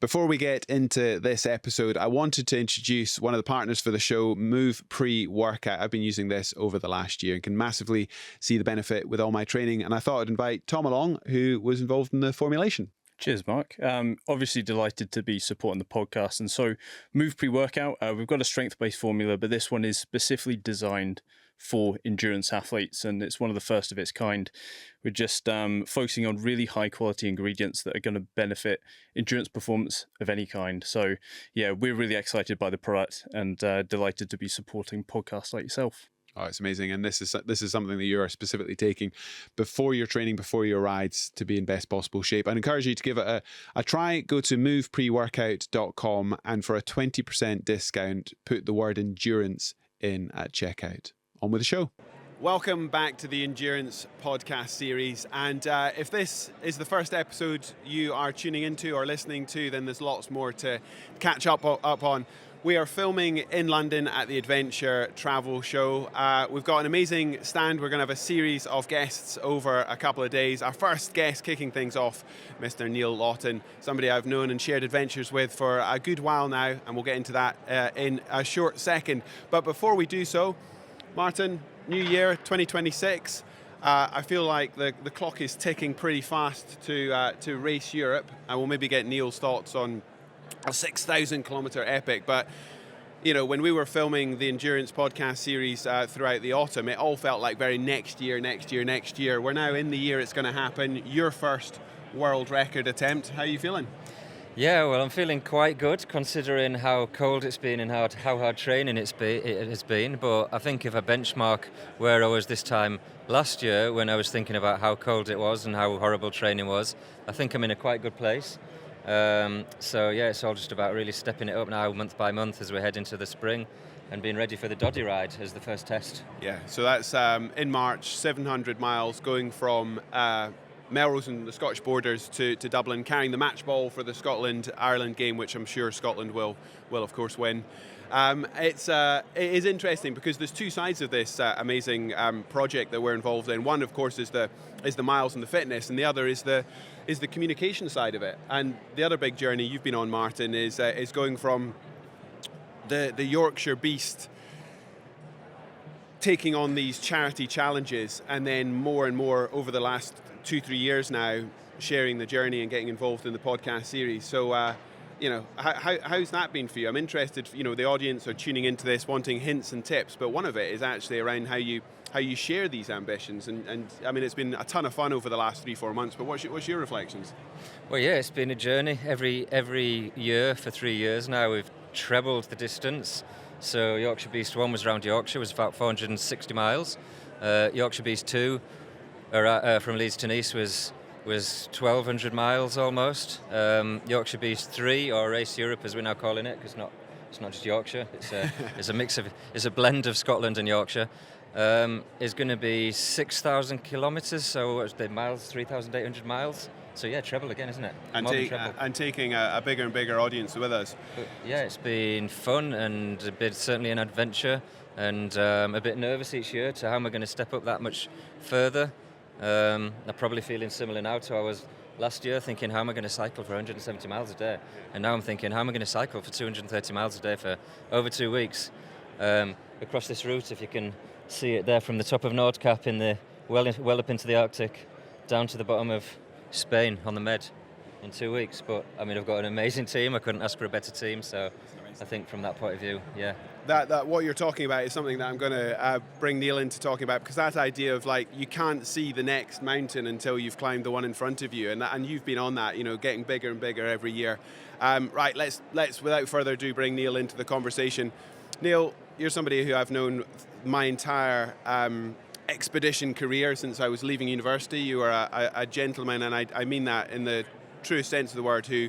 Before we get into this episode, I wanted to introduce one of the partners for the show, Move Pre-Workout. I've been using this over the last year and can massively see the benefit with all my training. And I thought I'd invite Tom along, who was involved in the formulation. Cheers, Mark. Obviously delighted to be supporting the podcast. And so Move Pre-Workout, we've got a strength-based formula, but this one is specifically designed for endurance athletes. And it's one of the first of its kind. We're just focusing on really high-quality ingredients that are going to benefit endurance performance of any kind. So, yeah, we're really excited by the product and delighted to be supporting podcasts like yourself. Oh, it's amazing. And this is something that you are specifically taking before your training, before your rides, to be in best possible shape. I'd encourage you to give it a try. Go to movepreworkout.com and for a 20% discount, put the word endurance in at checkout. On with the show. Welcome back to the Endurance podcast series. And if this is the first episode you are tuning into or listening to, then there's lots more to catch up on. We are filming in London at the Adventure Travel Show. We've got an amazing stand. We're going to have a series of guests over a couple of days. Our first guest kicking things off, Mr. Neil Laughton, somebody I've known and shared adventures with for a good while now, and we'll get into that in a short second. But before we do so, Martin, new year, 2026. I feel like the clock is ticking pretty fast to Race Europe, and we'll maybe get Neil's thoughts on a 6,000 kilometer epic. But you know, when we were filming the endurance podcast series throughout the autumn, it all felt like very next year. We're now in the year it's going to happen. Your first world record attempt. How are you feeling? Yeah, well, I'm feeling quite good considering how cold it's been and how hard training it has been. But I think if I benchmark where I was this time last year, when I was thinking about how cold it was and how horrible training was, I think I'm in a quite good place. So yeah, it's all just about really stepping it up now month by month as we head into the spring and being ready for the Doddy ride as the first test. Yeah, so that's in March, 700 miles going from Melrose and the Scottish borders to Dublin, carrying the match ball for the Scotland-Ireland game, which I'm sure Scotland will of course win. It is interesting because there's two sides of this amazing project that we're involved in. One, of course, is the miles and the fitness, and the other is the communication side of it. And the other big journey you've been on, Martin, is going from the Yorkshire Beast, taking on these charity challenges, and then more and more over the last 2-3 years now, sharing the journey and getting involved in the podcast series. So, you know, how's that been for you? I'm interested, you know, the audience are tuning into this wanting hints and tips, but one of it is actually around how you share these ambitions. And I mean, it's been a ton of fun over the last 3-4 months, but what's your reflections? Well, yeah, it's been a journey. Every year for 3 years now, we've trebled the distance. So Yorkshire Beast 1 was around Yorkshire, was about 460 miles. Yorkshire Beast 2 from Leeds to Nice was 1,200 miles almost. Yorkshire Beast 3, or Race Europe as we're now calling it, because it's not just Yorkshire, it's a blend of Scotland and Yorkshire, is going to be 6,000 kilometres, so what's the miles, 3,800 miles. So yeah, treble again, isn't it? And taking a bigger and bigger audience with us. But yeah, it's been fun and certainly an adventure, and a bit nervous each year to how am I going to step up that much further. I'm probably feeling similar now to I was last year, thinking how am I going to cycle for 170 miles a day, and now I'm thinking how am I going to cycle for 230 miles a day for over 2 weeks across this route. If you can see it there from the top of Nordkap in the well up into the Arctic, down to the bottom of Spain on the Med in 2 weeks. But I mean, I've got an amazing team. I couldn't ask for a better team. So I think from that point of view, yeah. That what you're talking about is something that I'm going to bring Neil into talking about, because that idea of like you can't see the next mountain until you've climbed the one in front of you, and you've been on that, you know, getting bigger and bigger every year. Right, let's without further ado bring Neil into the conversation. Neil, you're somebody who I've known my entire expedition career since I was leaving university. You are a gentleman, and I mean that in the truest sense of the word, who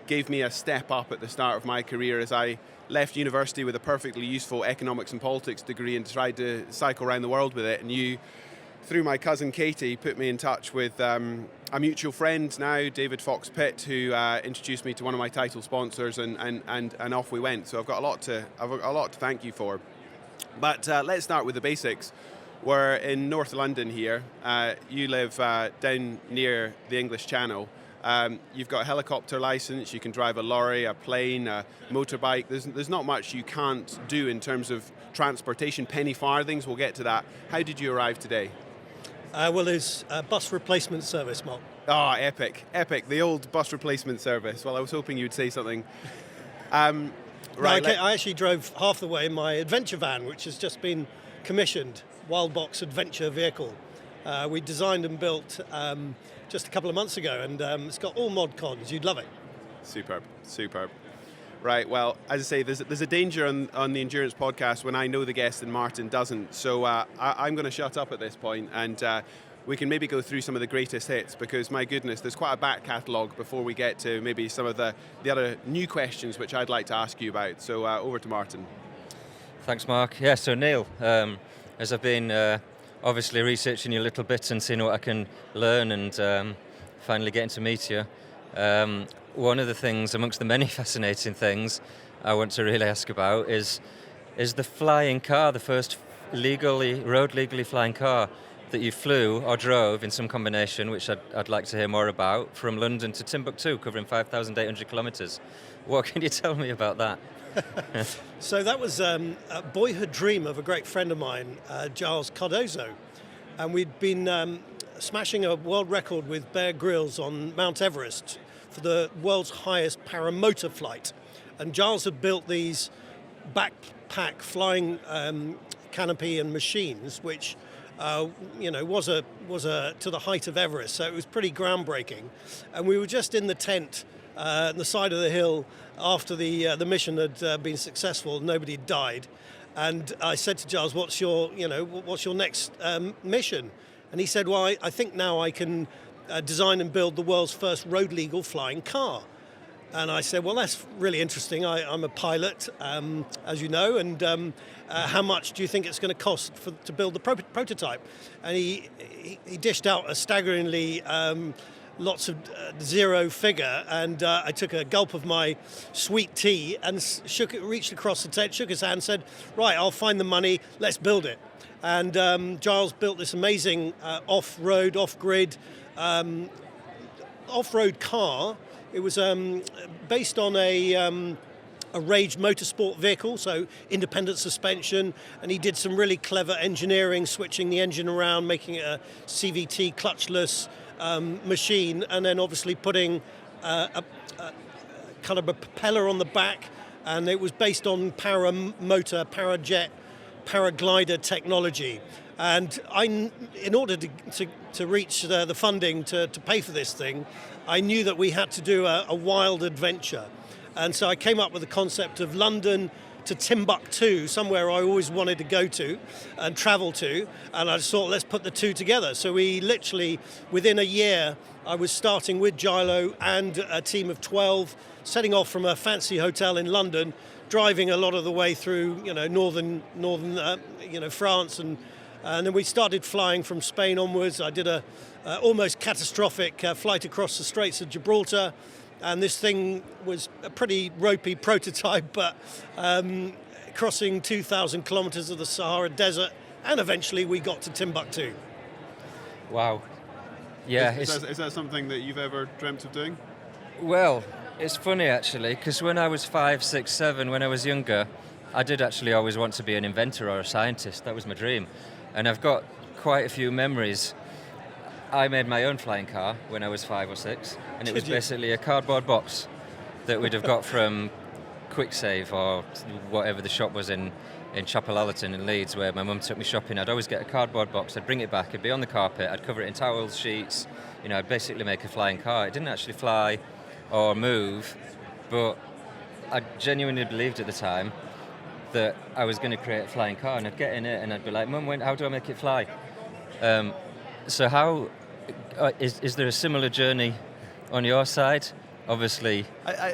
gave me a step up at the start of my career as I left university with a perfectly useful economics and politics degree and tried to cycle around the world with it. And you, through my cousin Katie, put me in touch with a mutual friend now, David Fox Pitt, who introduced me to one of my title sponsors, and off we went. So I've got a lot to thank you for. But let's start with the basics. We're in North London here. You live down near the English Channel. You've got a helicopter license, you can drive a lorry, a plane, a motorbike. There's not much you can't do in terms of transportation. Penny farthings, we'll get to that. How did you arrive today? Well, there's a bus replacement service, Mark. Oh, epic, the old bus replacement service. Well, I was hoping you'd say something. Right. I actually drove half the way in my adventure van, which has just been commissioned, Wildbox adventure vehicle. We designed and built just a couple of months ago, and it's got all mod cons. You'd love it. Superb. Right, well, as I say, there's a danger on the Endurance podcast when I know the guest and Martin doesn't. So I'm going to shut up at this point, and we can maybe go through some of the greatest hits, because, my goodness, there's quite a back catalogue before we get to maybe some of the other new questions which I'd like to ask you about. So over to Martin. Thanks, Mark. Yeah, so Neil, as I've been obviously researching you a little bit and seeing what I can learn, and finally getting to meet you, one of the things, amongst the many fascinating things I want to really ask about is the flying car, the first road legally flying car that you flew or drove in some combination, which I'd like to hear more about, from London to Timbuktu, covering 5,800 kilometres. What can you tell me about that? So that was a boyhood dream of a great friend of mine, Giles Cardozo. And we'd been smashing a world record with Bear Grylls on Mount Everest for the world's highest paramotor flight. And Giles had built these backpack flying canopy and machines, which was to the height of Everest. So it was pretty groundbreaking. And we were just in the tent on the side of the hill after the mission had been successful. Nobody died. And I said to Giles, what's your next mission? And he said, well, I think now I can design and build the world's first road legal flying car. And I said, well, that's really interesting. I'm a pilot, as you know, and how much do you think it's going to cost to build the prototype? And he dished out a staggeringly lots of zero figure, and I took a gulp of my sweet tea and reached across the tent, shook his hand, said, right, I'll find the money, let's build it. And Giles built this amazing off-road, off-grid, off-road car. It was based on a Rage motorsport vehicle, so independent suspension, and he did some really clever engineering, switching the engine around, making it a CVT clutchless machine, and then obviously putting a kind of a propeller on the back, and it was based on paramotor, parajet, paraglider technology. And in order to reach the funding to pay for this thing, I knew that we had to do a wild adventure. And so I came up with the concept of London to Timbuktu, somewhere I always wanted to go to and travel to. And I just thought, let's put the two together. So we literally, within a year, I was starting with Gilo and a team of 12, setting off from a fancy hotel in London, driving a lot of the way through, northern France, and then we started flying from Spain onwards. I did a almost catastrophic flight across the Straits of Gibraltar, and this thing was a pretty ropey prototype, but crossing 2,000 kilometres of the Sahara Desert, and eventually we got to Timbuktu. Wow. Yeah. Is that something that you've ever dreamt of doing? Well, it's funny actually, because when I was 5, 6, 7, when I was younger, I did actually always want to be an inventor or a scientist. That was my dream. And I've got quite a few memories. I made my own flying car when I was 5 or 6, and it was basically a cardboard box that we'd have got from QuickSave or whatever the shop was in Chapel Allerton in Leeds, where my mum took me shopping. I'd always get a cardboard box, I'd bring it back, it'd be on the carpet, I'd cover it in towels, sheets, I'd basically make a flying car. It didn't actually fly or move, but I genuinely believed at the time that I was going to create a flying car, and I'd get in it and I'd be like, Mum, how do I make it fly? So how is there a similar journey on your side? Obviously.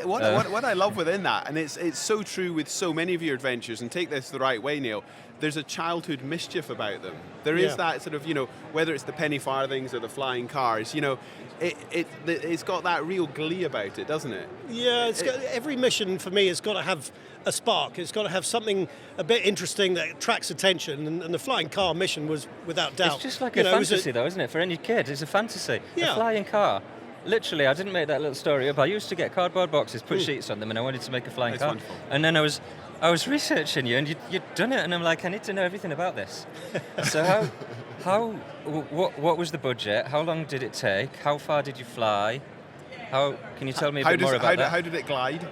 What I love within that, and it's so true with so many of your adventures, and take this the right way, Neil, there's a childhood mischief about them. There is that sort of, whether it's the penny farthings or the flying cars, it's got that real glee about it, doesn't it? Yeah, every mission for me has got to have a spark. It's got to have something a bit interesting that attracts attention, and the flying car mission was without doubt. It's just like a fantasy though, isn't it? For any kid, it's a fantasy. Yeah. A flying car. literally, I didn't make that little story up. I used to get cardboard boxes, put sheets on them, and I wanted to make a flying That's car. wonderful. And then I was researching you, and you'd done it, and I'm like, I need to know everything about this. So what was the budget? How long did it take? How far did you fly? Can you tell me a bit more about that? How did it glide?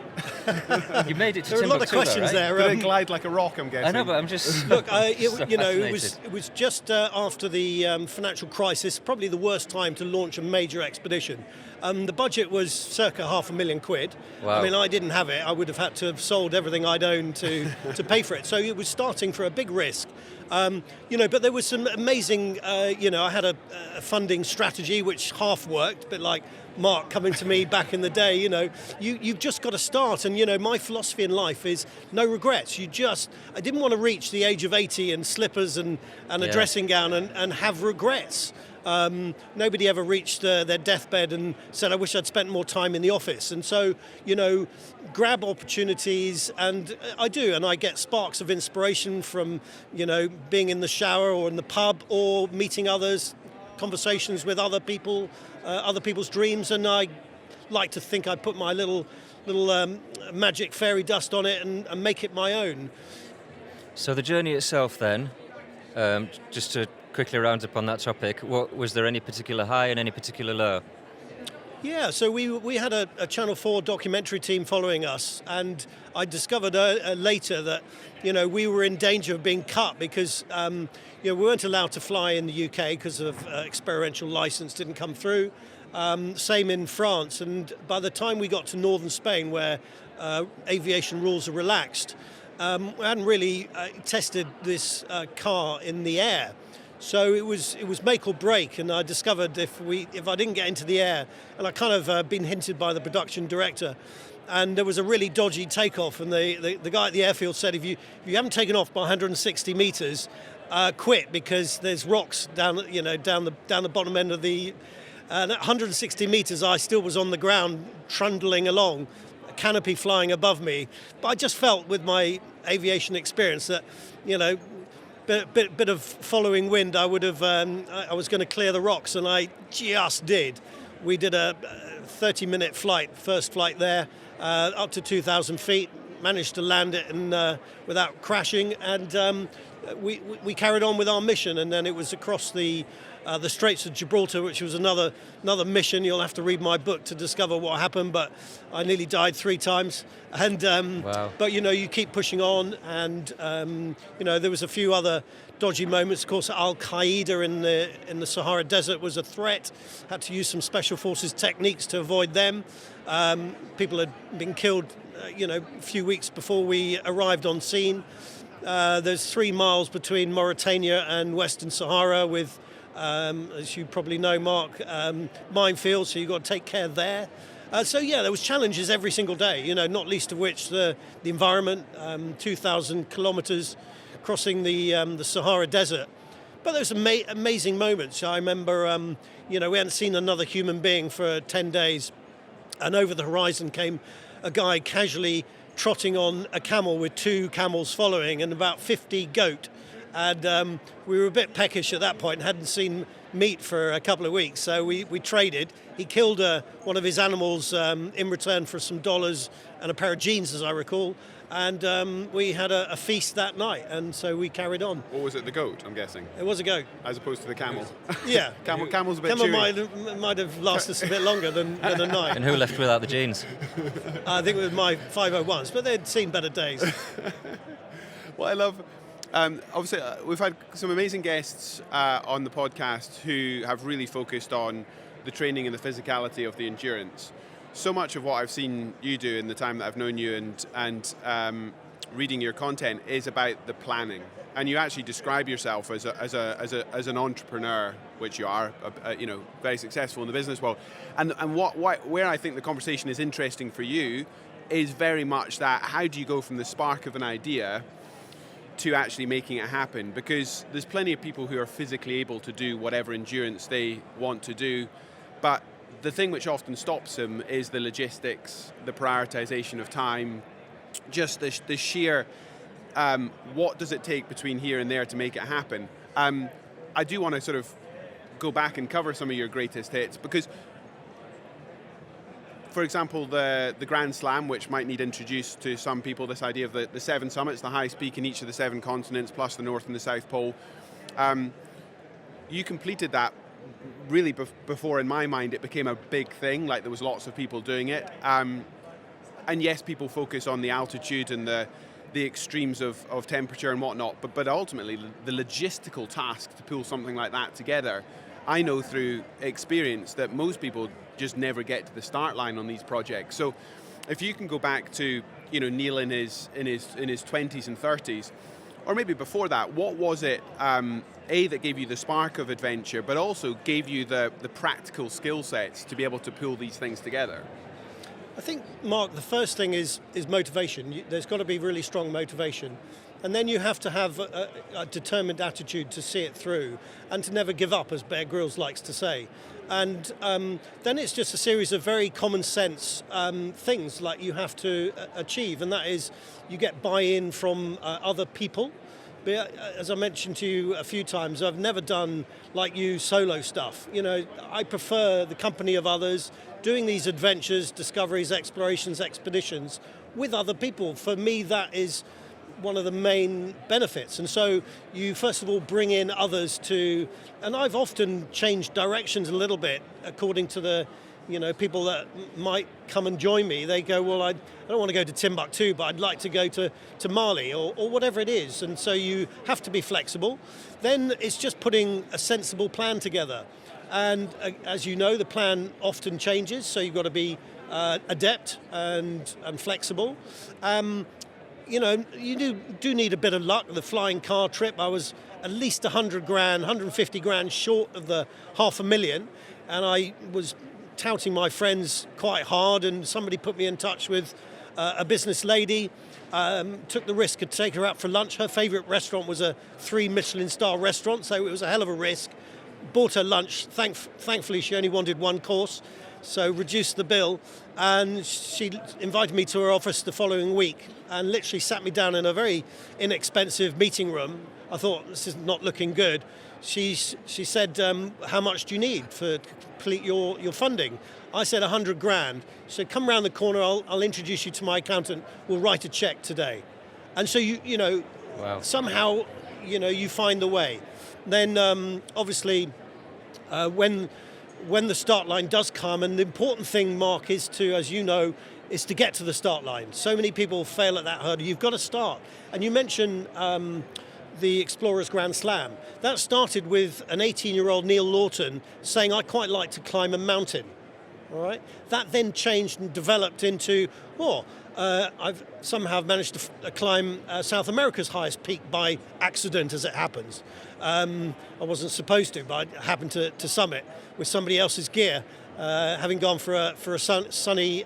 You made it to There are a lot of Timbuktu, though, questions right? there. Did it glide like a rock, I'm guessing? I know, but I'm just Look, so it was just after the financial crisis, probably the worst time to launch a major expedition. The budget was circa £500,000. Wow. I mean, I didn't have it. I would have had to have sold everything I'd owned to pay for it. So it was starting for a big risk. But there was some amazing, I had a funding strategy which half worked, a bit like Mark coming to me back in the day. You've just got to start. And, my philosophy in life is no regrets. I didn't want to reach the age of 80 and slippers and a dressing gown and have regrets. Nobody ever reached their deathbed and said, I wish I'd spent more time in the office. And so, grab opportunities, and I do, and I get sparks of inspiration from, being in the shower or in the pub or meeting others, conversations with other people, other people's dreams, and I like to think I put my little magic fairy dust on it and make it my own. So the journey itself then, just to quickly round up on that topic, was there any particular high and any particular low? Yeah, so we had a Channel 4 documentary team following us, and I discovered later that, we were in danger of being cut because, we weren't allowed to fly in the UK because of experiential license didn't come through. Same in France, and by the time we got to northern Spain, where aviation rules are relaxed, we hadn't really tested this car in the air. So it was make or break, and I discovered if I didn't get into the air, and I kind of been hinted by the production director, and there was a really dodgy takeoff, and the guy at the airfield said, if you haven't taken off by 160 meters, quit, because there's rocks down the bottom end of the. And at 160 meters, I still was on the ground, trundling along, a canopy flying above me. But I just felt with my aviation experience that, bit of following wind, I would have. I was going to clear the rocks, and I just did. We did a 30-minute flight, first flight there, up to 2,000 feet. Managed to land it and without crashing, and we carried on with our mission. And then it was across the Straits of Gibraltar, which was another mission. You'll have to read my book to discover what happened, but I nearly died 3 times. And Wow. But you keep pushing on, and there was a few other dodgy moments. Of course, Al Qaeda in the Sahara Desert was a threat. Had to use some special forces techniques to avoid them. People had been killed, a few weeks before we arrived on scene. There's 3 miles between Mauritania and Western Sahara with, as you probably know, Mark, minefields, so you've got to take care there. There was challenges every single day, not least of which the environment, 2,000 kilometres crossing the Sahara Desert. But there was amazing moments. I remember, we hadn't seen another human being for 10 days, and over the horizon came a guy casually trotting on a camel with 2 camels following and about 50 goat. And we were a bit peckish at that point and hadn't seen meat for a couple of weeks, so we traded. He killed one of his animals in return for some dollars and a pair of jeans, as I recall, and we had a feast that night, and so we carried on. What was it, the goat, I'm guessing? It was a goat. As opposed to the camel? Yeah. Camel's a bit Camel chewy. might have lasted us a bit longer than a night. And who left without the jeans? I think it was my 501s, but they'd seen better days. What I love, obviously, we've had some amazing guests on the podcast who have really focused on the training and the physicality of the endurance. So much of what I've seen you do in the time that I've known you and reading your content is about the planning. And you actually describe yourself as an entrepreneur, which you are, very successful in the business world. And where I think the conversation is interesting for you is very much that: how do you go from the spark of an idea to actually making it happen? Because there's plenty of people who are physically able to do whatever endurance they want to do, but the thing which often stops them is the logistics, the prioritization of time, just the sheer what does it take between here and there to make it happen. I do want to sort of go back and cover some of your greatest hits, because for example, the Grand Slam, which might need introduced to some people, this idea of the 7 summits, the highest peak in each of the 7 continents, plus the North and the South Pole. You completed that really before, in my mind, it became a big thing, like there was lots of people doing it. And yes, people focus on the altitude and the extremes of temperature and whatnot, but ultimately the logistical task to pull something like that together, I know through experience that most people just never get to the start line on these projects. So if you can go back to, you know, Neil in his 20s and 30s, or maybe before that, what was it, that gave you the spark of adventure, but also gave you the practical skill sets to be able to pull these things together? I think, Mark, the first thing is motivation. There's got to be really strong motivation. And then you have to have a determined attitude to see it through and to never give up, as Bear Grylls likes to say. And then it's just a series of very common sense things like you have to achieve, and that is you get buy-in from other people. But as I mentioned to you a few times, I've never done, like you, solo stuff. You know, I prefer the company of others, doing these adventures, discoveries, explorations, expeditions with other people. For me, that is one of the main benefits. And so you first of all bring in others to, and I've often changed directions a little bit according to the, you know, people that might come and join me. They go, well, I don't want to go to Timbuktu, but I'd like to go to Mali or whatever it is. And so you have to be flexible. Then it's just putting a sensible plan together. And as you know, the plan often changes, so you've got to be adept and flexible. You know, you do need a bit of luck. The flying car trip, I was at least 100 grand, 150 grand short of the $500,000, and I was touting my friends quite hard, and somebody put me in touch with a business lady, took the risk to take her out for lunch. Her favourite restaurant was a 3 Michelin star restaurant, so it was a hell of a risk. Bought her lunch. Thankfully, she only wanted 1 course, so reduced the bill, and she invited me to her office the following week and literally sat me down in a very inexpensive meeting room. I thought, this is not looking good. She said, how much do you need to complete your funding? I said 100 grand. She said, come round the corner, I'll introduce you to my accountant, we'll write a check today. And so you know, wow. Somehow, you know, you find the way. Then obviously when the start line does come, and the important thing, Mark, is to, as you know, is to get to the start line. So many people fail at that hurdle. You've got to start. And you mentioned the Explorers Grand Slam. That started with an 18-year-old Neil Laughton saying, I quite like to climb a mountain. All right. That then changed and developed into, I've somehow managed to climb South America's highest peak by accident, as it happens. I wasn't supposed to, but I happened to summit with somebody else's gear, having gone for a sunny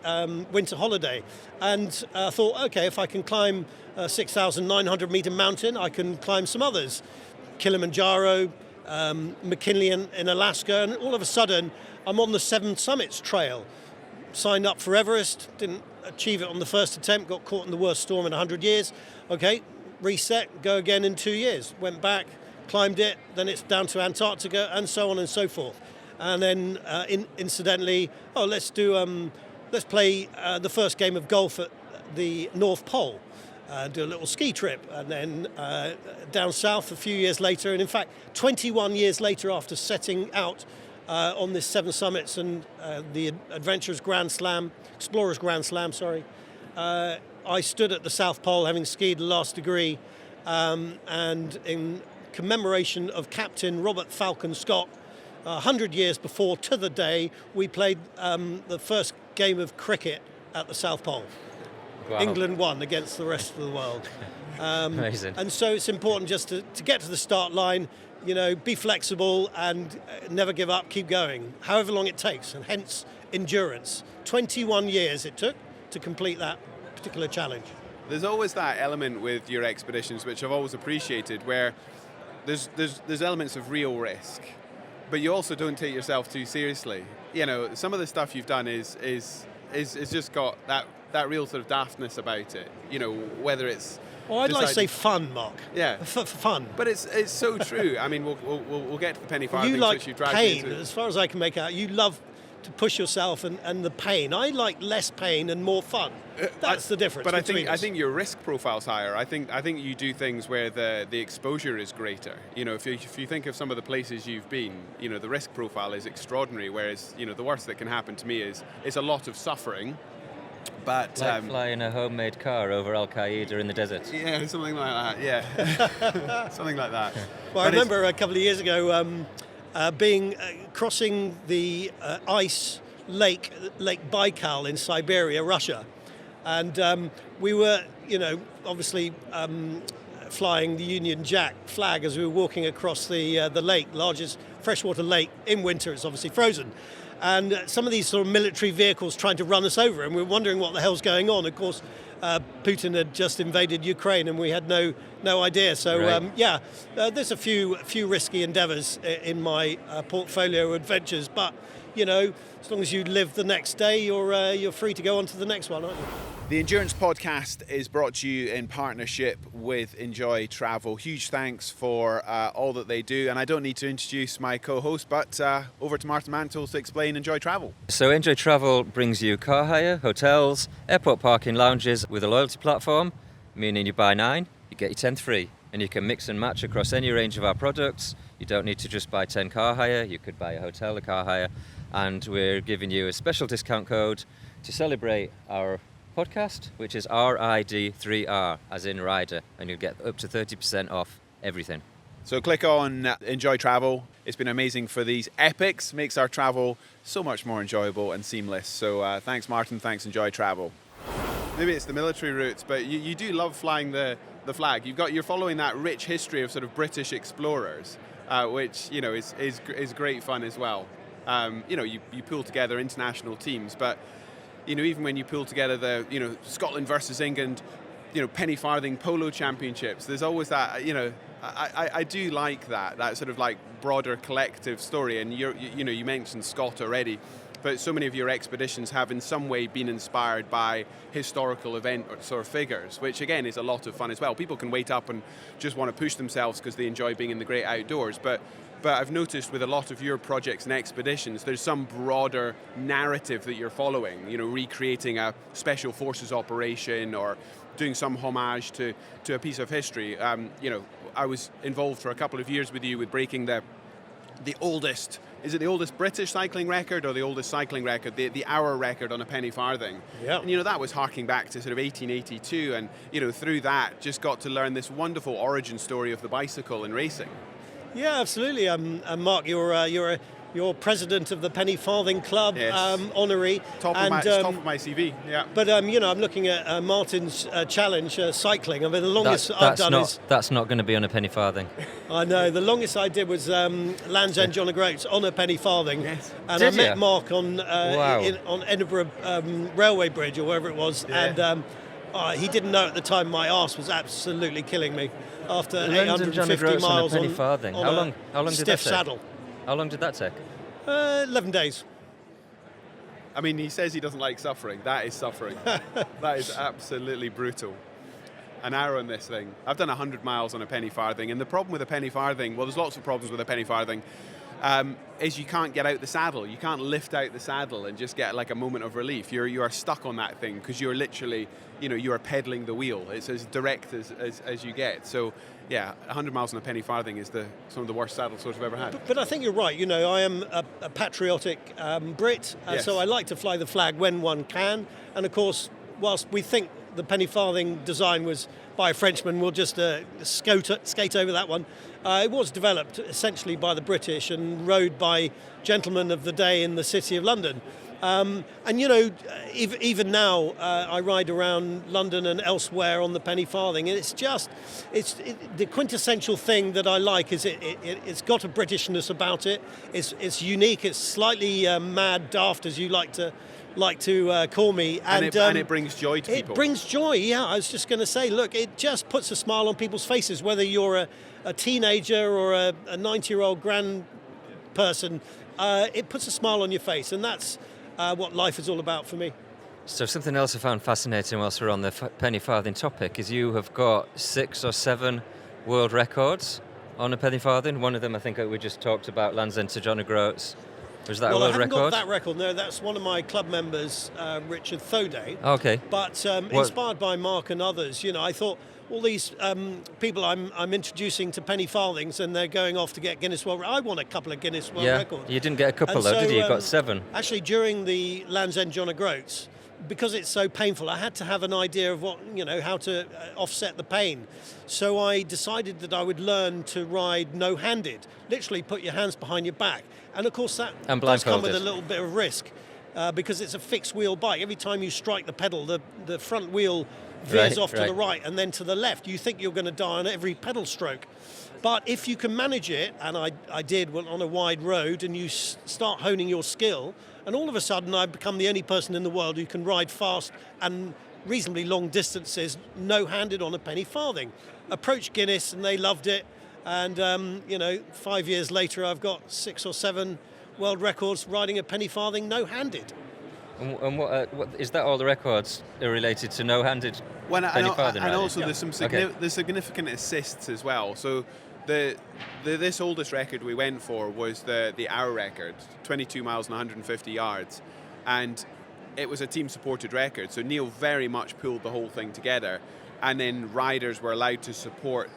winter holiday. And I thought, okay, if I can climb a 6,900 meter mountain, I can climb some others. Kilimanjaro, McKinley in Alaska, and all of a sudden I'm on the 7 Summits Trail. Signed up for Everest, didn't achieve it on the first attempt, got caught in the worst storm in 100 years. Okay, reset, go again in 2 years. Went back, climbed it, then it's down to Antarctica, and so on and so forth. And then incidentally, let's play the first game of golf at the North Pole. Do a little ski trip, and then down south a few years later, and in fact 21 years later, after setting out on this 7 summits and the Explorers Grand Slam, I stood at the South Pole having skied the last degree, and in commemoration of Captain Robert Falcon Scott, 100 years before, to the day, we played the first game of cricket at the South Pole. Wow. England won against the rest of the world. Amazing. And so it's important just to get to the start line, you know, be flexible and never give up, keep going, however long it takes, and hence endurance. 21 years it took to complete that particular challenge. There's always that element with your expeditions, which I've always appreciated, where there's elements of real risk, but you also don't take yourself too seriously. You know, some of the stuff you've done is just got that real sort of daftness about it. You know, whether it's I'd like to say fun, Mark. Yeah, fun. But it's so true. I mean, we'll get to the Penny Farthing, you like which you dragged pain, into. as far as I can make out. You love to push yourself and the pain. I like less pain and more fun. That's the difference. But between I us. think your risk profile's higher. I think you do things where the exposure is greater. You know, if you think of some of the places you've been, you know, the risk profile is extraordinary. Whereas, you know, the worst that can happen to me is a lot of suffering. But like flying a homemade car over Al Qaeda in the desert. Yeah, something like that. Yeah, something like that. Well, I remember a couple of years ago crossing the ice Lake Baikal in Siberia, Russia, and we were, you know, obviously flying the Union Jack flag as we were walking across the lake, largest freshwater lake in winter. It's obviously frozen. And some of these sort of military vehicles trying to run us over, and we were wondering what the hell's going on. Of course, Putin had just invaded Ukraine, and we had no idea. So Right. there's a few risky endeavours in my portfolio adventures, but you know, as long as you live the next day, you're free to go on to the next one, aren't you? The Endurance Podcast is brought to you in partnership with Enjoy Travel. Huge thanks for all that they do. And I don't need to introduce my co-host, but over to Martin Mansell to explain Enjoy Travel. So Enjoy Travel brings you car hire, hotels, airport parking lounges with a loyalty platform, meaning you buy 9, you get your 10th free. And you can mix and match across any range of our products. You don't need to just buy 10 car hire, you could buy a hotel, a car hire. And we're giving you a special discount code to celebrate our podcast, which is RID3R, as in rider, and you'll get up to 30% off everything. So click on Enjoy Travel. It's been amazing for these epics, makes our travel so much more enjoyable and seamless. So thanks Martin, thanks Enjoy Travel. Maybe it's the military routes, but you do love flying the flag. You're following that rich history of sort of British explorers, which, you know, is great fun as well. You know, you pull together international teams, but you know, even when you pull together the, you know, Scotland versus England, you know, Penny Farthing polo championships, there's always that, you know, I do like that sort of like broader collective story. And you know, you mentioned Scott already, but so many of your expeditions have in some way been inspired by historical events or figures, which again is a lot of fun as well. People can wait up and just want to push themselves because they enjoy being in the great outdoors, but I've noticed with a lot of your projects and expeditions, there's some broader narrative that you're following, you know, recreating a special forces operation or doing some homage to a piece of history. You know, I was involved for a couple of years with you with breaking the oldest, is it the oldest British cycling record or the oldest cycling record, the hour record on a penny farthing? Yeah. And you know, that was harking back to sort of 1882, and you know, through that just got to learn this wonderful origin story of the bicycle and racing. Yeah, absolutely. Mark, you're president of the Penny Farthing Club, yes. Honorary. Top of my CV, yeah. But you know, I'm looking at Martin's challenge, cycling. I mean, the longest I've done is... That's not going to be on a penny farthing. I know. The longest I did was Land's End John O'Groats on a penny farthing. Yes. And I met Mark on Edinburgh Railway Bridge or wherever it was, yeah. And he didn't know at the time my arse was absolutely killing me after Land's End John 850 O'Groats miles on a penny farthing. How long did that stiff take? saddle. How long did that take? 11 days. I mean, he says he doesn't like suffering. That is suffering. That is absolutely brutal. An hour on this thing. I've done 100 miles on a penny farthing, and the problem with a penny farthing, well, there's lots of problems with a penny farthing, is you can't get out the saddle. You can't lift out the saddle and just get like a moment of relief. You are stuck on that thing because you're literally, you know, you are pedaling the wheel. It's as direct as you get. So yeah, 100 miles on a penny farthing is some of the worst saddle sores I've ever had. But I think you're right. You know, I am a patriotic Brit, yes. So I like to fly the flag when one can. And of course, whilst we think the penny farthing design was by a Frenchman, we'll just skate over that one. It was developed essentially by the British and rode by gentlemen of the day in the city of London. And you know, even now I ride around London and elsewhere on the penny farthing, and it's the quintessential thing that I like is it's got a Britishness about it. It's unique. It's slightly mad, daft, as you like to call me, and it brings joy to people. It brings joy. Yeah, I was just going to say, look, it just puts a smile on people's faces, whether you're a teenager or a 90-year-old grand person. It puts a smile on your face, and that's what life is all about for me. So something else I found fascinating whilst we're on the penny farthing topic is you have got 6 or 7 world records on a penny farthing. One of them, I think we just talked about, Land's End to John O'Groats. Was that Well, a I world haven't got record? that record. No, that's one of my club members, Richard Thoday. Okay. But inspired by Mark and others, I thought all these people I'm introducing to penny farthings, and they're going off to get Guinness World. I want a couple of Guinness World records. You didn't get a couple And though, so, did you? You got 7. Actually, during the Land's End John O'Groats, because it's so painful, I had to have an idea of how to offset the pain. So I decided that I would learn to ride no-handed, literally put your hands behind your back. And of course that And does come with blindfolded. a little bit of risk because it's a fixed wheel bike. Every time you strike the pedal, the front wheel veers off to the right and then to the left. You think you're going to die on every pedal stroke. But if you can manage it, and I did on a wide road, and you start honing your skill, and all of a sudden I've become the only person in the world who can ride fast and reasonably long distances no-handed on a penny farthing. Approached Guinness and they loved it, and 5 years later I've got 6 or 7 world records riding a penny farthing no-handed. And what is that? All the records are related to no-handed penny farthing riding? Also there's some there's significant assists as well. So this oldest record we went for was the hour record, 22 miles and 150 yards, and it was a team supported record. So Neil very much pulled the whole thing together, and then riders were allowed to support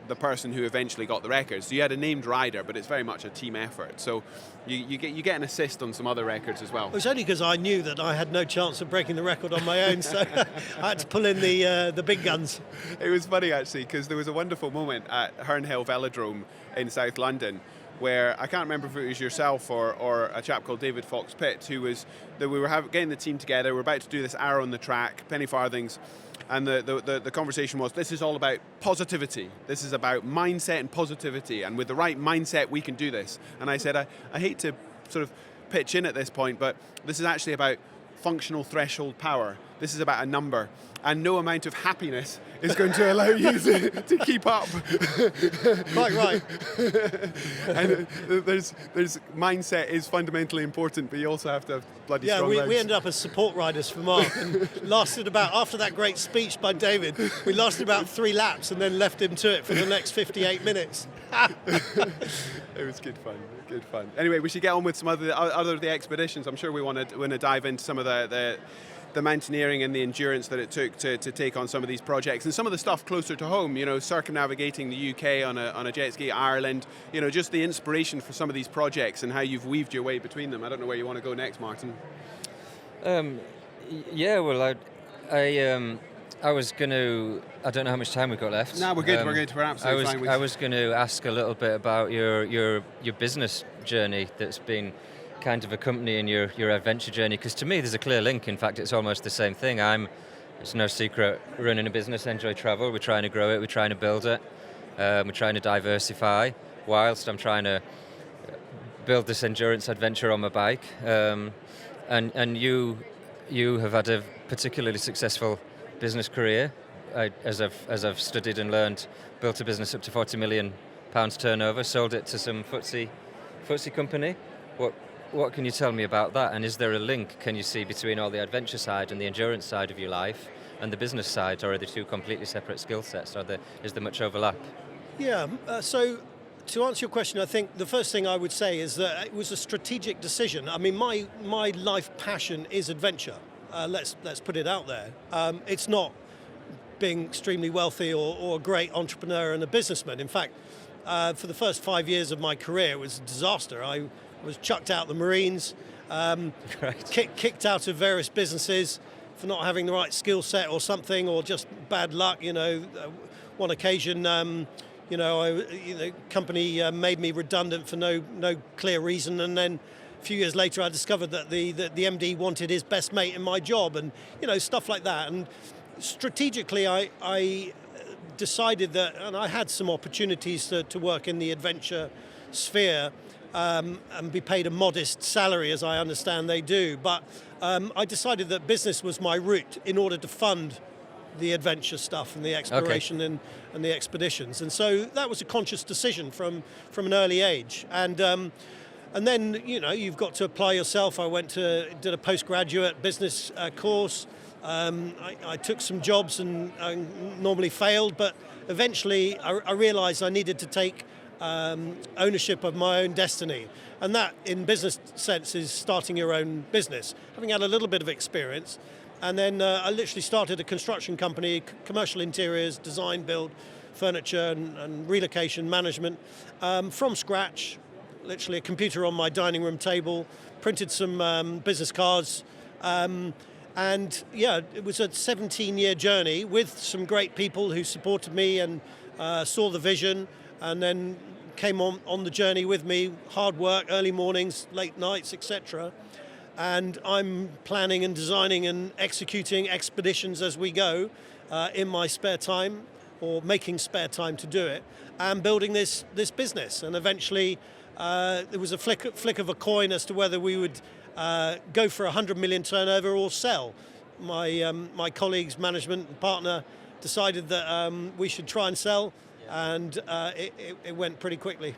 the person who eventually got the record. So you had a named rider, but it's very much a team effort. So you get an assist on some other records as well. It was only because I knew that I had no chance of breaking the record on my own, so I had to pull in the big guns. It was funny actually, because there was a wonderful moment at Herne Hill Velodrome in South London where I can't remember if it was yourself or a chap called David Fox-Pitt we were getting the team together. We're about to do this hour on the track, penny farthings. And the conversation was, this is all about positivity. This is about mindset and positivity. And with the right mindset, we can do this. And I said, I hate to sort of pitch in at this point, but this is actually about functional threshold power. This is about a number. And no amount of happiness is going to allow you to keep up. Quite right. And there's mindset is fundamentally important, but you also have to have bloody strong legs. We ended up as support riders for Mark, and lasted after that great speech by David, we lasted about 3 laps and then left him to it for the next 58 minutes. It was good fun. Anyway, we should get on with some other of the expeditions. I'm sure we want to dive into some of the mountaineering and the endurance that it took to take on some of these projects, and some of the stuff closer to home, circumnavigating the UK on a jet ski, Ireland, just the inspiration for some of these projects and how you've weaved your way between them. I don't know where you want to go next, Martin. I was going to... I don't know how much time we've got left. No, we're good. We're absolutely fine. I was going to ask a little bit about your business journey that's been kind of accompanying your adventure journey, because to me there's a clear link. In fact, it's almost the same thing. It's no secret, running a business, enjoy travel. We're trying to grow it. We're trying to build it. We're trying to diversify, whilst I'm trying to build this endurance adventure on my bike. And you have had a particularly successful business career. As I've studied and learned, built a business up to £40 million turnover, sold it to some FTSE company. What can you tell me about that? And is there a link, can you see, between all the adventure side and the endurance side of your life and the business side, or are they two completely separate skill sets? Is there much overlap? Yeah, so to answer your question, I think the first thing I would say is that it was a strategic decision. I mean, my life passion is adventure. Let's put it out there. It's not being extremely wealthy or a great entrepreneur and a businessman. In fact, for the first 5 years of my career, it was a disaster. I was chucked out the Marines, kicked out of various businesses for not having the right skill set or something, or just bad luck. One occasion, company made me redundant for no clear reason, and then a few years later I discovered that the MD wanted his best mate in my job, and stuff like that. And strategically, I decided that, and I had some opportunities to work in the adventure sphere, and be paid a modest salary, as I understand they do. But I decided that business was my route in order to fund the adventure stuff and the exploration and the expeditions. And so that was a conscious decision from an early age. And then, you've got to apply yourself. I did a postgraduate business course. I took some jobs and normally failed, but eventually I realized I needed to take ownership of my own destiny. And that, in business sense, is starting your own business. Having had a little bit of experience, and then I literally started a construction company, commercial interiors, design, build, furniture and relocation management from scratch. Literally a computer on my dining room table, printed some business cards, and yeah, it was a 17-year journey with some great people who supported me and saw the vision, and then came on the journey with me. Hard work, early mornings, late nights, etc. And I'm planning and designing and executing expeditions as we go in my spare time, or making spare time to do it, and building this business. And eventually there was a flick of a coin as to whether we would go for 100 million turnover or sell. My colleagues, management and partner decided that we should try and sell, and it went pretty quickly.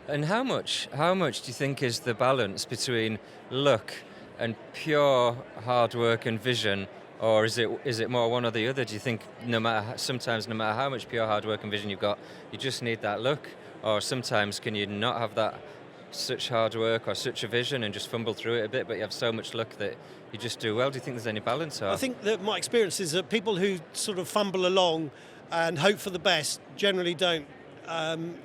And how much do you think is the balance between luck and pure hard work and vision, or is it more one or the other? Do you think sometimes no matter how much pure hard work and vision you've got, you just need that luck, or sometimes can you not have that such hard work or such a vision and just fumble through it a bit, but you have so much luck that you just do well? Do you think there's any balance? Or? I think that my experience is that people who sort of fumble along and hope for the best generally don't.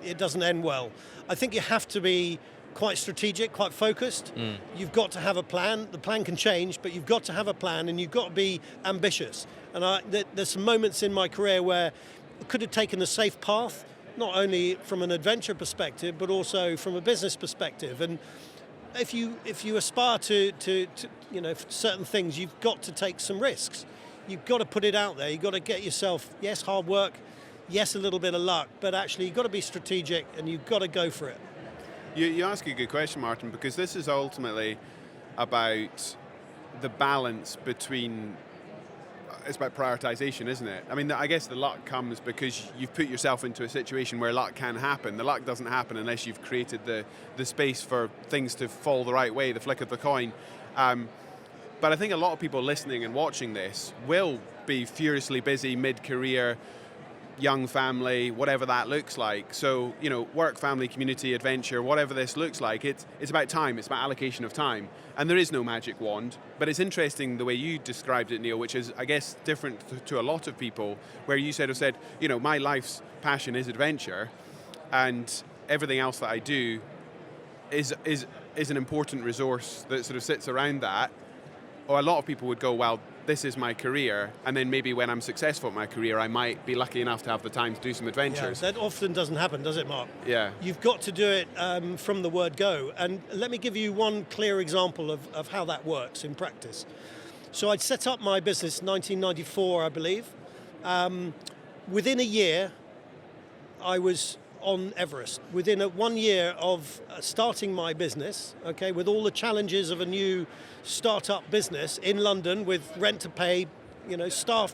It doesn't end well. I think you have to be quite strategic, quite focused. You've got to have a plan. The plan can change, but you've got to have a plan, and you've got to be ambitious. And there's some moments in my career where I could have taken the safe path, not only from an adventure perspective, but also from a business perspective. And if you aspire to certain things, you've got to take some risks. You've got to put it out there. You've got to get yourself, yes, hard work, yes, a little bit of luck, but actually you've got to be strategic and you've got to go for it. You ask a good question, Martin, because this is ultimately about the balance between, it's about prioritization, isn't it? I mean, I guess the luck comes because you've put yourself into a situation where luck can happen. The luck doesn't happen unless you've created the space for things to fall the right way, the flick of the coin. But I think a lot of people listening and watching this will be furiously busy mid-career, young family, whatever that looks like. So, work, family, community, adventure, whatever this looks like, it's about time, it's about allocation of time. And there is no magic wand, but it's interesting the way you described it, Neil, which is, I guess, different to a lot of people, where you said, my life's passion is adventure, and everything else that I do is an important resource that sort of sits around that. Or a lot of people would go, well, this is my career, and then maybe when I'm successful at my career, I might be lucky enough to have the time to do some adventures. Yeah, that often doesn't happen, does it, Mark? Yeah. You've got to do it from the word go. And let me give you one clear example of how that works in practice. So I'd set up my business in 1994, I believe. Within a year, I was on Everest. Within 1 year of starting my business, okay, with all the challenges of a new start-up business in London, with rent to pay, staff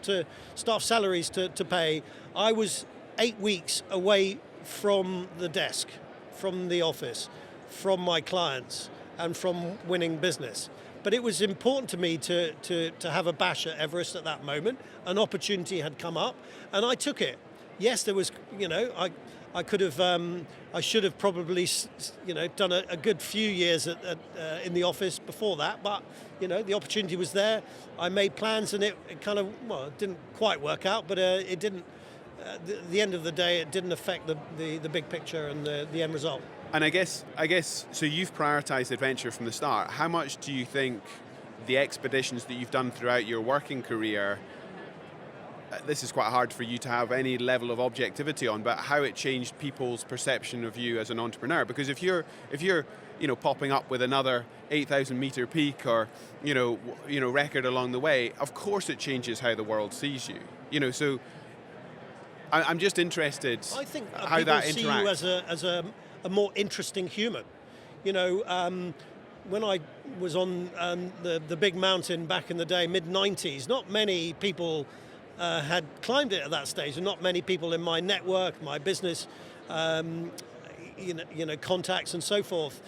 salaries to pay, I was 8 weeks away from the desk, from the office, from my clients, and from winning business. But it was important to me to have a bash at Everest at that moment. An opportunity had come up, and I took it. Yes, there was, I could have, I should have probably, done a good few years in the office before that, but, the opportunity was there. I made plans, and it kind of, it didn't quite work out, but it didn't, at the end of the day, it didn't affect the big picture and the end result. And I guess, so you've prioritized adventure from the start. How much do you think the expeditions that you've done throughout your working career, this is quite hard for you to have any level of objectivity on, but how it changed people's perception of you as an entrepreneur? Because if you're popping up with another 8,000 meter peak or record along the way, of course it changes how the world sees you. So I'm just interested. I think how people that see interacts. you as a more interesting human. When I was on the big mountain back in the day, mid-90s, not many people had climbed it at that stage, and not many people in my network, my business, contacts and so forth,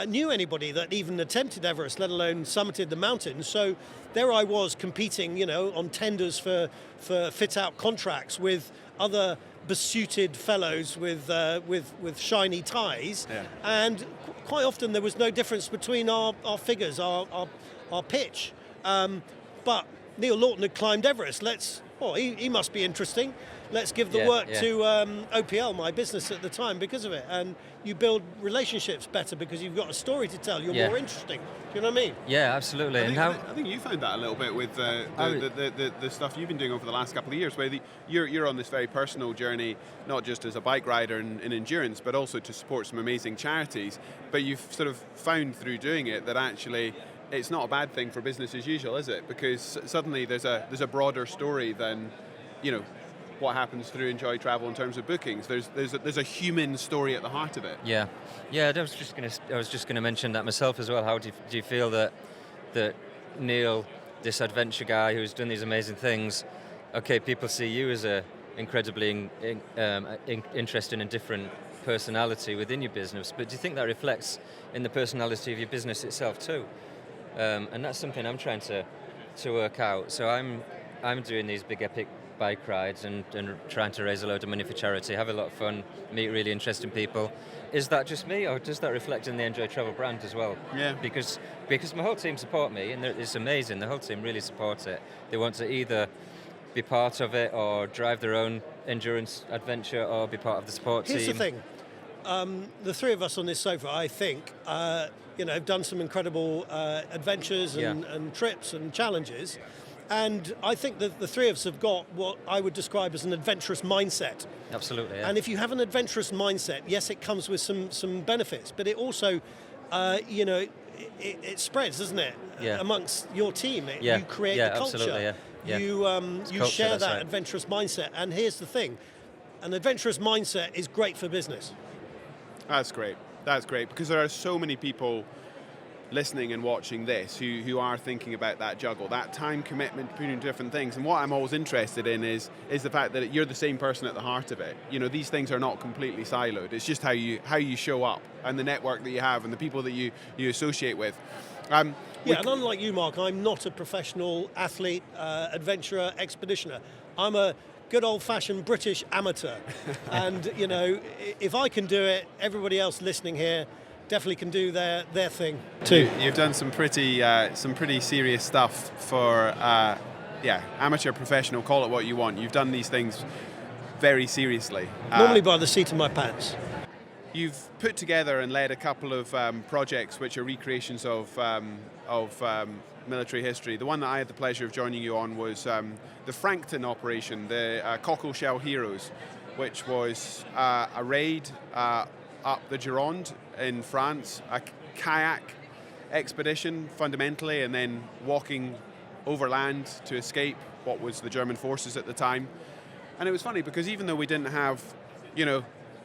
knew anybody that even attempted Everest, let alone summited the mountain. So there I was competing, on tenders for fit-out contracts with other besuited fellows with shiny ties, and quite often there was no difference between our figures, our pitch. But Neil Laughton had climbed Everest. He must be interesting. Let's give the work to OPL, my business at the time, because of it. And you build relationships better because you've got a story to tell. You're more interesting. Do you know what I mean? Yeah, absolutely. I think you found that a little bit with the stuff you've been doing over the last couple of years, where you're on this very personal journey, not just as a bike rider in endurance, but also to support some amazing charities. But you've sort of found through doing it that actually it's not a bad thing for business as usual, is it? Because suddenly there's a broader story than, what happens through Enjoy Travel in terms of bookings. There's a human story at the heart of it. Yeah. I was just gonna mention that myself as well. How do you feel that Neil, this adventure guy who's done these amazing things, okay, people see you as a incredibly interesting and different personality within your business, but do you think that reflects in the personality of your business itself too? And that's something I'm trying to work out. So I'm doing these big epic bike rides and trying to raise a load of money for charity, have a lot of fun, meet really interesting people. Is that just me, or does that reflect in the Enjoy Travel brand as well? Yeah. Because my whole team support me, and it's amazing. The whole team really supports it. They want to either be part of it or drive their own endurance adventure or be part of the support team. Here's the thing. The three of us on this sofa, I think, have done some incredible adventures and trips and challenges. And I think that the three of us have got what I would describe as an adventurous mindset. Absolutely, yeah. And if you have an adventurous mindset, yes, it comes with some benefits, but it also, it spreads, doesn't it? Yeah. Amongst your team. You create the culture. Absolutely, yeah. You share that adventurous mindset. And here's the thing. An adventurous mindset is great for business. That's great, because there are so many people listening and watching this who are thinking about that juggle, that time commitment between different things. And what I'm always interested in is the fact that you're the same person at the heart of it. These things are not completely siloed. It's just how you show up and the network that you have and the people that you associate with. And unlike you, Mark, I'm not a professional athlete, adventurer, expeditioner. I'm a good old-fashioned British amateur. And, if I can do it, everybody else listening here definitely can do their thing too. You've done some pretty serious stuff for amateur, professional, call it what you want. You've done these things very seriously. Normally by the seat of my pants. You've put together and led a couple of projects which are recreations of military history. The one that I had the pleasure of joining you on was the Frankton operation, the Cockleshell Heroes, which was a raid up the Gironde in France, a kayak expedition fundamentally, and then walking overland to escape what was the German forces at the time. And it was funny because even though we didn't have,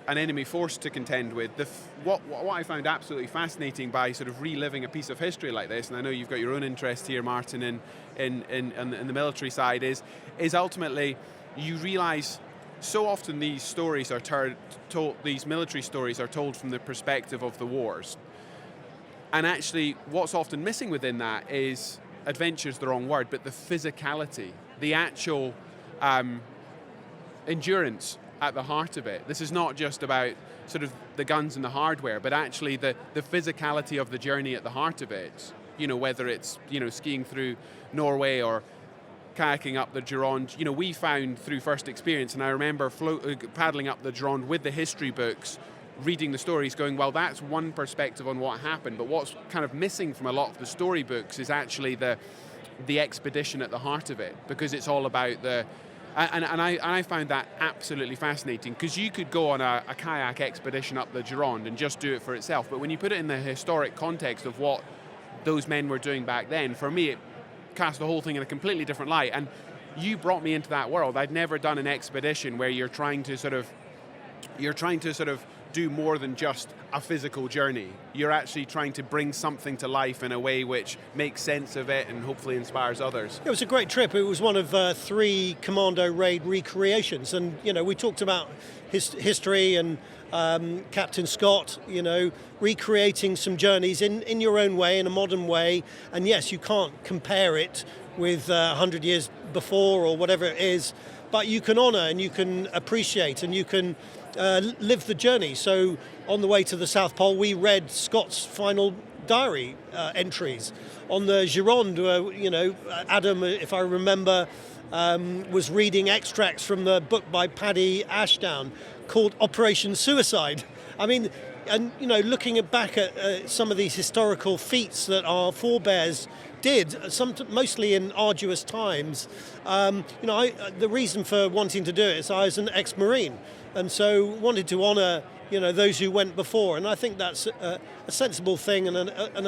an enemy force to contend with, what I found absolutely fascinating by sort of reliving a piece of history like this, and I know you've got your own interest here, Martin, in the military side, is ultimately you realise so often these stories are told, these military stories are told from the perspective of the wars. And actually, what's often missing within that is, adventure's the wrong word, but the physicality, the actual endurance at the heart of it. This is not just about sort of the guns and the hardware, but actually the physicality of the journey at the heart of it. Whether it's, skiing through Norway or kayaking up the Gironde, we found through first experience, and I remember paddling up the Gironde with the history books, reading the stories, going, well, that's one perspective on what happened, but what's kind of missing from a lot of the storybooks is actually the expedition at the heart of it, because it's all about and I found that absolutely fascinating, because you could go on a kayak expedition up the Gironde and just do it for itself, but when you put it in the historic context of what those men were doing back then, for me it cast the whole thing in a completely different light. And you brought me into that world. I'd never done an expedition where you're trying to sort of do more than just a physical journey. You're actually trying to bring something to life in a way which makes sense of it and hopefully inspires others. It was a great trip. It was one of 3 Commando raid recreations, and we talked about history and Captain Scott, recreating some journeys in your own way, in a modern way. And yes, you can't compare it with 100 years before or whatever it is, but you can honour and you can appreciate and you can live the journey. So on the way to the South Pole, we read Scott's final diary entries. On the Gironde, Adam, if I remember, was reading extracts from the book by Paddy Ashdown called Operation Suicide. I mean, and looking back at some of these historical feats that our forebears did, mostly in arduous times. The reason for wanting to do it is I was an ex-Marine, and so wanted to honour those who went before, and I think that's a sensible thing and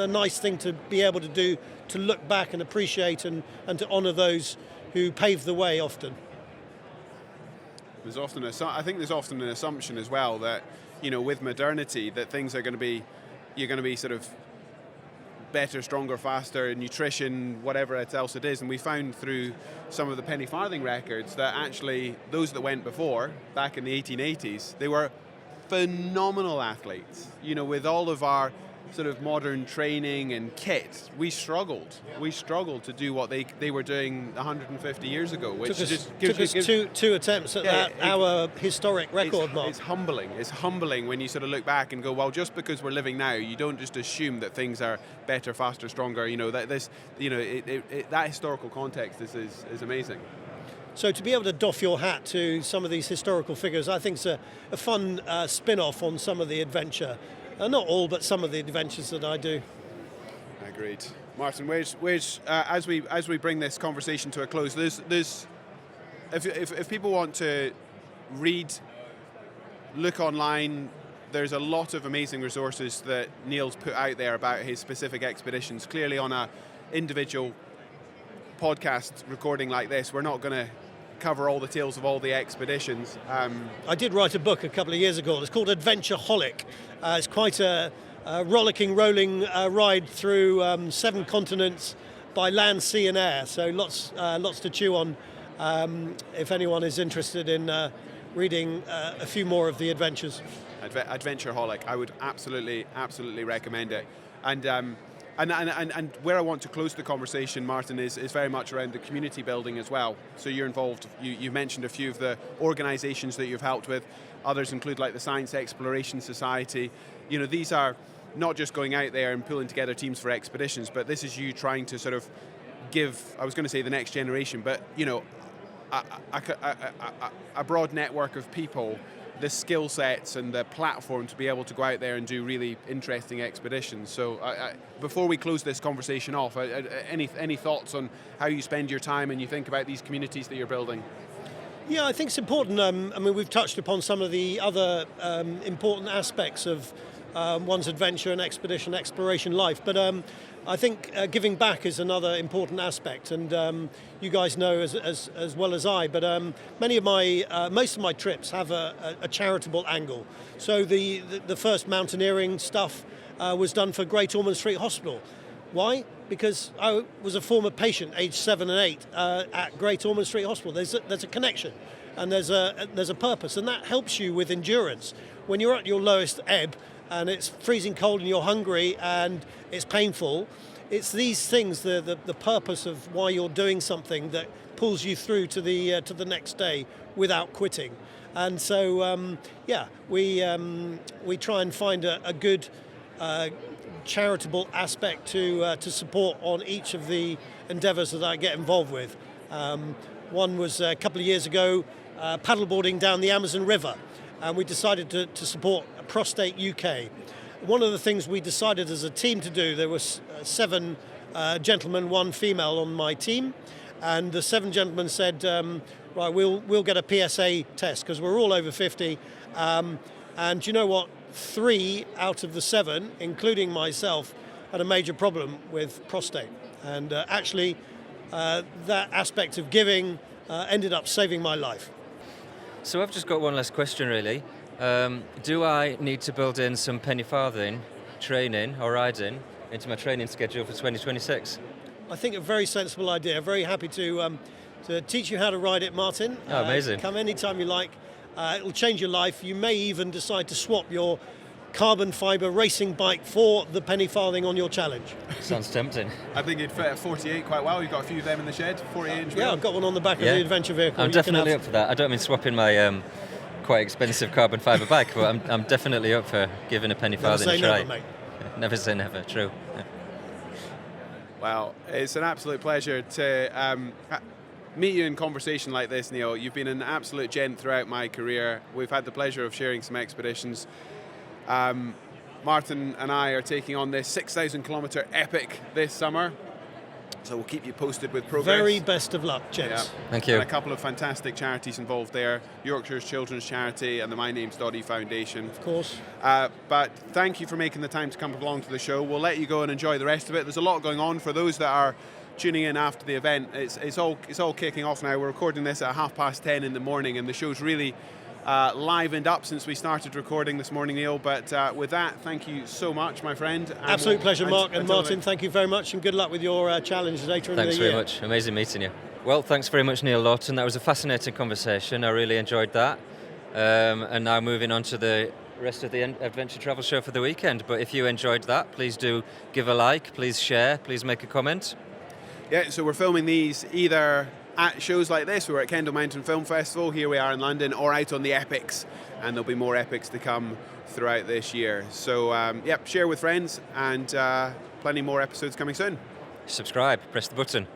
a nice thing to be able to do, to look back and appreciate and to honour those who paved the way often. I think there's often an assumption as well that with modernity that things are you're going to be sort of better, stronger, faster, nutrition, whatever else it is. And we found through some of the Penny Farthing records that actually those that went before, back in the 1880s, they were phenomenal athletes. With all of our sort of modern training and kit, we struggled to do what they were doing 150 years ago, which took us two attempts at our historic record mark. It's humbling when you sort of look back and go, well, just because we're living now, you don't just assume that things are better, faster, stronger. That historical context is amazing. So to be able to doff your hat to some of these historical figures, I think is a fun spin-off on some of the adventure. Not all, but some of the adventures that I do. Agreed. Martin, where's as we bring this conversation to a close, there's if people want to read, look online, there's a lot of amazing resources that Neil's put out there about his specific expeditions. Clearly, on a individual podcast recording like this, we're not going to cover all the tales of all the expeditions. I did write a book a couple of years ago. It's called Adventureholic. It's quite a rollicking, rolling ride through 7 continents by land, sea and air. So lots to chew on if anyone is interested in reading a few more of the adventures. Adventureholic. I would absolutely recommend it. And where I want to close the conversation, Martin, is very much around the community building as well. So you're involved, you mentioned a few of the organisations that you've helped with. Others include like the Science Exploration Society. These are not just going out there and pulling together teams for expeditions, but this is you trying to sort of give, I was going to say the next generation, but a broad network of people the skill sets and the platform to be able to go out there and do really interesting expeditions. So before we close this conversation off, any thoughts on how you spend your time and you think about these communities that you're building? Yeah, I think it's important. We've touched upon some of the other important aspects of one's adventure and exploration life, but I think giving back is another important aspect, and you guys know as well as I, but most of my trips have a charitable angle. So the first mountaineering stuff was done for Great Ormond Street Hospital. Why? Because I was a former patient, aged 7 and 8, at Great Ormond Street Hospital. There's a connection, and there's a purpose, and that helps you with endurance. When you're at your lowest ebb, and it's freezing cold and you're hungry and it's painful, it's these things, the purpose of why you're doing something, that pulls you through to the next day without quitting. And so we try and find a good charitable aspect to support on each of the endeavours that I get involved with. One was a couple of years ago, paddleboarding down the Amazon River, and we decided to support Prostate UK. One of the things we decided as a team to do, there was 7 gentlemen, 1 female on my team, and the 7 gentlemen said, right, we'll get a PSA test because we're all over 50, and you know what? 3 out of the 7, including myself, had a major problem with prostate, and actually that aspect of giving ended up saving my life. So I've just got one last question, really. Do I need to build in some penny farthing training or riding into my training schedule for 2026? I think a very sensible idea. Very happy to teach you how to ride it, Martin. Oh, amazing. Come anytime you like. It'll change your life. You may even decide to swap your carbon fibre racing bike for the penny farthing on your challenge. Sounds tempting. I think you'd fit a 48 quite well. You've got a few of them in the shed, 48-inch wheel. Yeah, I've got one on the back of the adventure vehicle. I'm definitely up for that. I don't mean swapping my quite expensive carbon fibre bike, but I'm definitely up for giving a penny farthing a try. Never say never, mate. Never say never, true. Well, it's an absolute pleasure to meet you in conversation like this, Neil. You've been an absolute gent throughout my career. We've had the pleasure of sharing some expeditions. Martin and I are taking on this 6,000 kilometre epic this summer, so we'll keep you posted with progress. Very best of luck, gents. Yeah. Thank you. And a couple of fantastic charities involved there, Yorkshire's Children's Charity and the My Name's Doddy Foundation. Of course. But thank you for making the time to come along to the show. We'll let you go and enjoy the rest of it. There's a lot going on for those that are tuning in after the event. It's all kicking off now. We're recording this at 10:30 in the morning, and the show's really livened up since we started recording this morning, Neil. But with that, thank you so much, my friend. Absolute pleasure, Mark. And Martin, thank you very much, and good luck with your challenge later in the year. Thanks very much. Amazing meeting you. Well, thanks very much, Neil Laughton. That was a fascinating conversation. I really enjoyed that. And now moving on to the rest of the adventure travel show for the weekend. But if you enjoyed that, please do give a like, please share, please make a comment. Yeah, so we're filming these either at shows like this. We're at Kendal Mountain Film Festival, here we are in London, or out on the Epics, and there'll be more Epics to come throughout this year. So share with friends, and plenty more episodes coming soon. Subscribe, press the button.